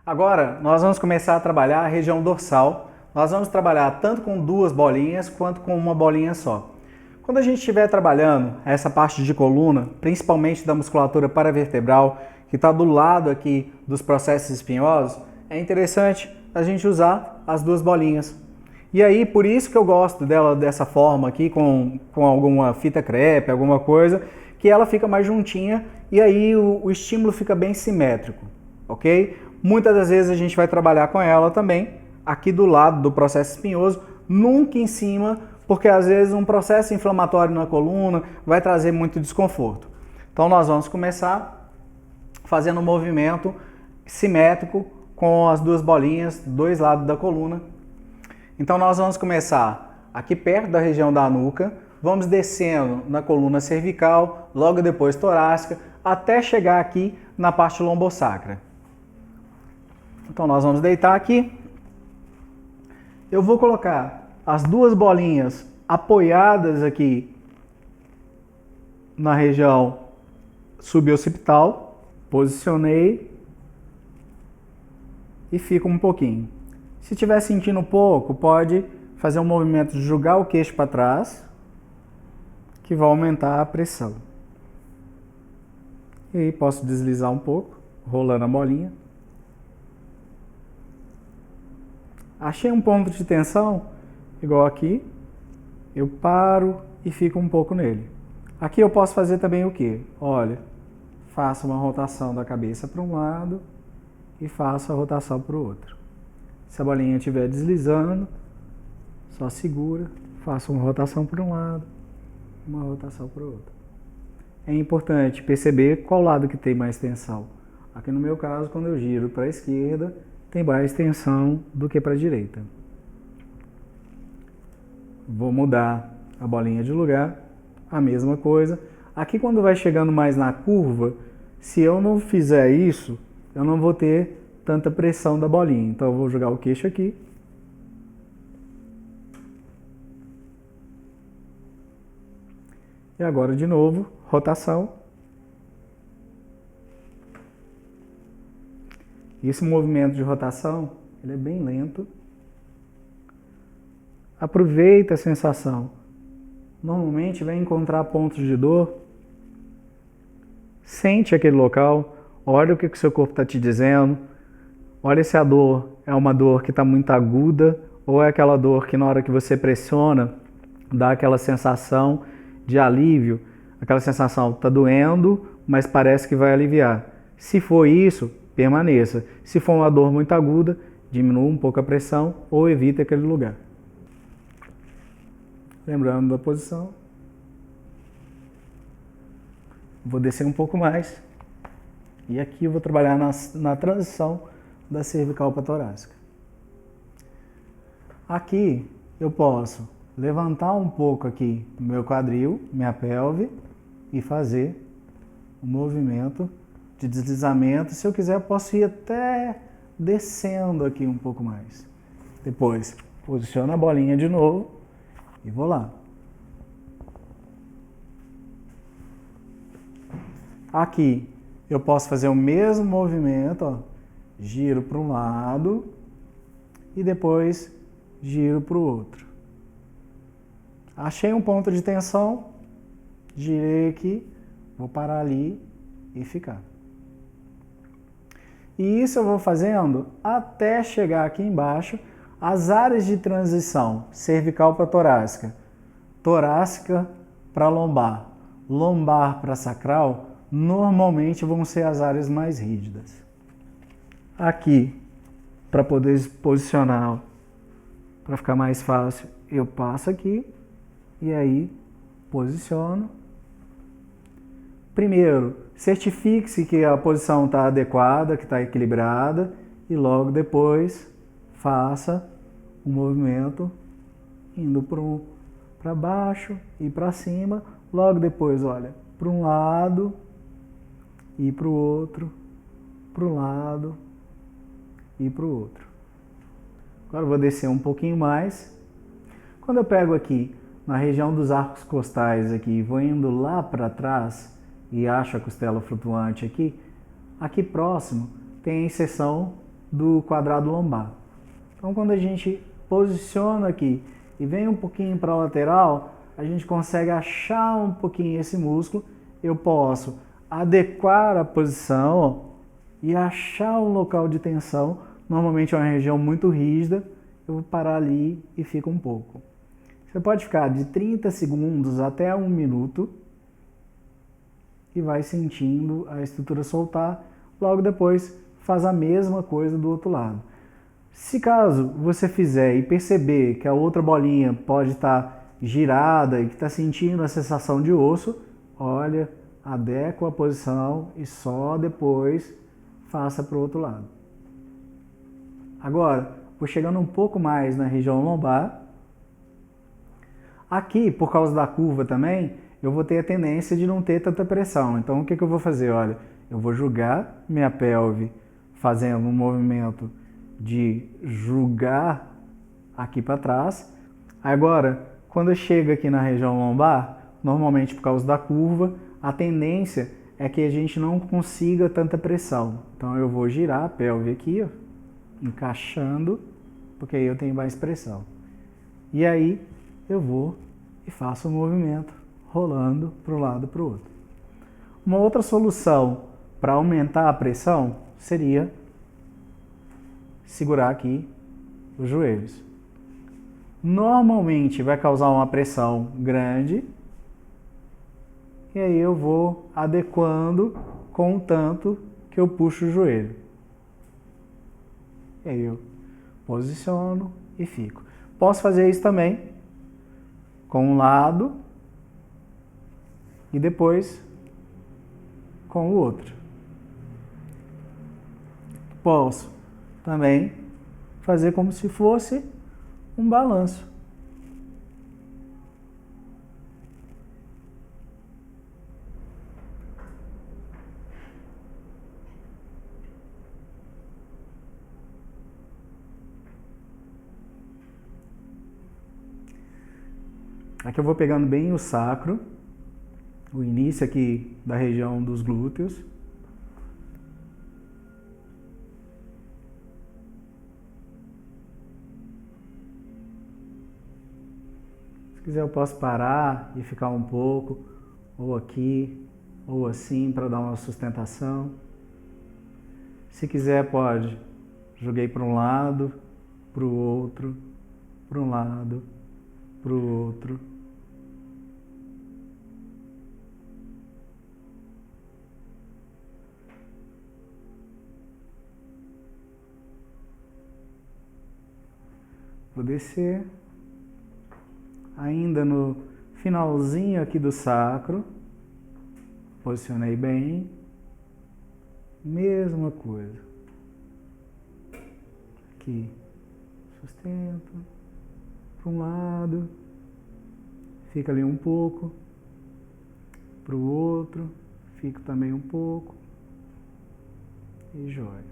Agora, nós vamos começar a trabalhar a região dorsal. Nós vamos trabalhar tanto com duas bolinhas quanto com uma bolinha só. Quando a gente estiver trabalhando essa parte de coluna, principalmente da musculatura paravertebral, que está do lado aqui dos processos espinhosos, é interessante a gente usar as duas bolinhas. E aí, por isso que eu gosto dela dessa forma aqui, com alguma fita crepe, alguma coisa, que ela fica mais juntinha e aí o estímulo fica bem simétrico, ok? Muitas das vezes a gente vai trabalhar com ela também, aqui do lado do processo espinhoso, nunca em cima, porque às vezes um processo inflamatório na coluna vai trazer muito desconforto. Então nós vamos começar fazendo um movimento simétrico com as duas bolinhas, dois lados da coluna. Então nós vamos começar aqui perto da região da nuca, vamos descendo na coluna cervical, logo depois torácica, até chegar aqui na parte lombosacra. Então nós vamos deitar aqui. Eu vou colocar as duas bolinhas apoiadas aqui na região suboccipital, posicionei e fico um pouquinho. Se estiver sentindo pouco, pode fazer um movimento de jogar o queixo para trás, que vai aumentar a pressão. E aí posso deslizar um pouco, rolando a bolinha. Achei um ponto de tensão, igual aqui, eu paro e fico um pouco nele. Aqui eu posso fazer também o quê? Olha, faço uma rotação da cabeça para um lado e faço a rotação para o outro. Se a bolinha estiver deslizando, só segura, faço uma rotação para um lado, uma rotação para o outro. É importante perceber qual lado que tem mais tensão. Aqui no meu caso, quando eu giro para a esquerda, tem mais tensão do que para a direita. Vou mudar a bolinha de lugar, a mesma coisa. Aqui quando vai chegando mais na curva, se eu não fizer isso, eu não vou ter tanta pressão da bolinha. Então eu vou jogar o queixo aqui. E agora de novo, rotação. Esse movimento de rotação, ele é bem lento. Aproveita a sensação. Normalmente vai encontrar pontos de dor. Sente aquele local, olha o que o seu corpo está te dizendo. Olha se a dor é uma dor que está muito aguda ou é aquela dor que na hora que você pressiona dá aquela sensação de alívio. Aquela sensação está doendo, mas parece que vai aliviar. Se for isso, permaneça. Se for uma dor muito aguda, diminua um pouco a pressão ou evite aquele lugar. Lembrando da posição. Vou descer um pouco mais. E aqui eu vou trabalhar na transição da cervical para torácica. Aqui eu posso levantar um pouco aqui o meu quadril, minha pelve e fazer um movimento de deslizamento. Se eu quiser, eu posso ir até descendo aqui um pouco mais. Depois, posiciono a bolinha de novo e vou lá. Aqui, eu posso fazer o mesmo movimento, ó, giro para um lado e depois giro para o outro. Achei um ponto de tensão, girei aqui, vou parar ali e ficar. E isso eu vou fazendo até chegar aqui embaixo, as áreas de transição, cervical para torácica, torácica para lombar, lombar para sacral, normalmente vão ser as áreas mais rígidas. Aqui, para poder posicionar, para ficar mais fácil, eu passo aqui e aí posiciono. Primeiro, certifique-se que a posição está adequada, que está equilibrada e logo depois faça o movimento indo para baixo e para cima. Logo depois, olha, para um lado e para o outro, para um lado e para o outro. Agora eu vou descer um pouquinho mais. Quando eu pego aqui na região dos arcos costais aqui, vou indo lá para trás e acho a costela flutuante aqui, aqui próximo tem a inserção do quadrado lombar. Então, quando a gente posiciona aqui e vem um pouquinho para a lateral, a gente consegue achar um pouquinho esse músculo. Eu posso adequar a posição, ó, e achar um local de tensão. Normalmente é uma região muito rígida, eu vou parar ali e fico um pouco. Você pode ficar de 30 segundos até 1 minuto e vai sentindo a estrutura soltar. Logo depois faz a mesma coisa do outro lado. Se caso você fizer e perceber que a outra bolinha pode estar girada e que está sentindo a sensação de osso, olha, adequa a posição e só depois faça para o outro lado. Agora, vou chegando um pouco mais na região lombar. Aqui, por causa da curva também, eu vou ter a tendência de não ter tanta pressão. Então, o que eu vou fazer? Olha, eu vou jogar minha pelve fazendo um movimento de jogar aqui para trás. Agora, quando eu chego aqui na região lombar, normalmente por causa da curva, a tendência é que a gente não consiga tanta pressão. Então eu vou girar a pelve aqui, ó, encaixando, porque aí eu tenho mais pressão. E aí eu vou e faço o movimento, rolando para um lado e para o outro. Uma outra solução para aumentar a pressão seria segurar aqui os joelhos. Normalmente vai causar uma pressão grande e aí eu vou adequando com o tanto que eu puxo o joelho. E aí eu posiciono e fico. Posso fazer isso também com um lado e depois com o outro. Posso também fazer como se fosse um balanço. Aqui eu vou pegando bem o sacro, o início aqui da região dos glúteos. Se quiser eu posso parar e ficar um pouco, ou aqui, ou assim, para dar uma sustentação. Se quiser pode, joguei para um lado, para o outro, para um lado, para o outro. Vou descer, ainda no finalzinho aqui do sacro, posicionei bem, mesma coisa, aqui, sustento, para um lado, fica ali um pouco, para o outro, fico também um pouco, e joia.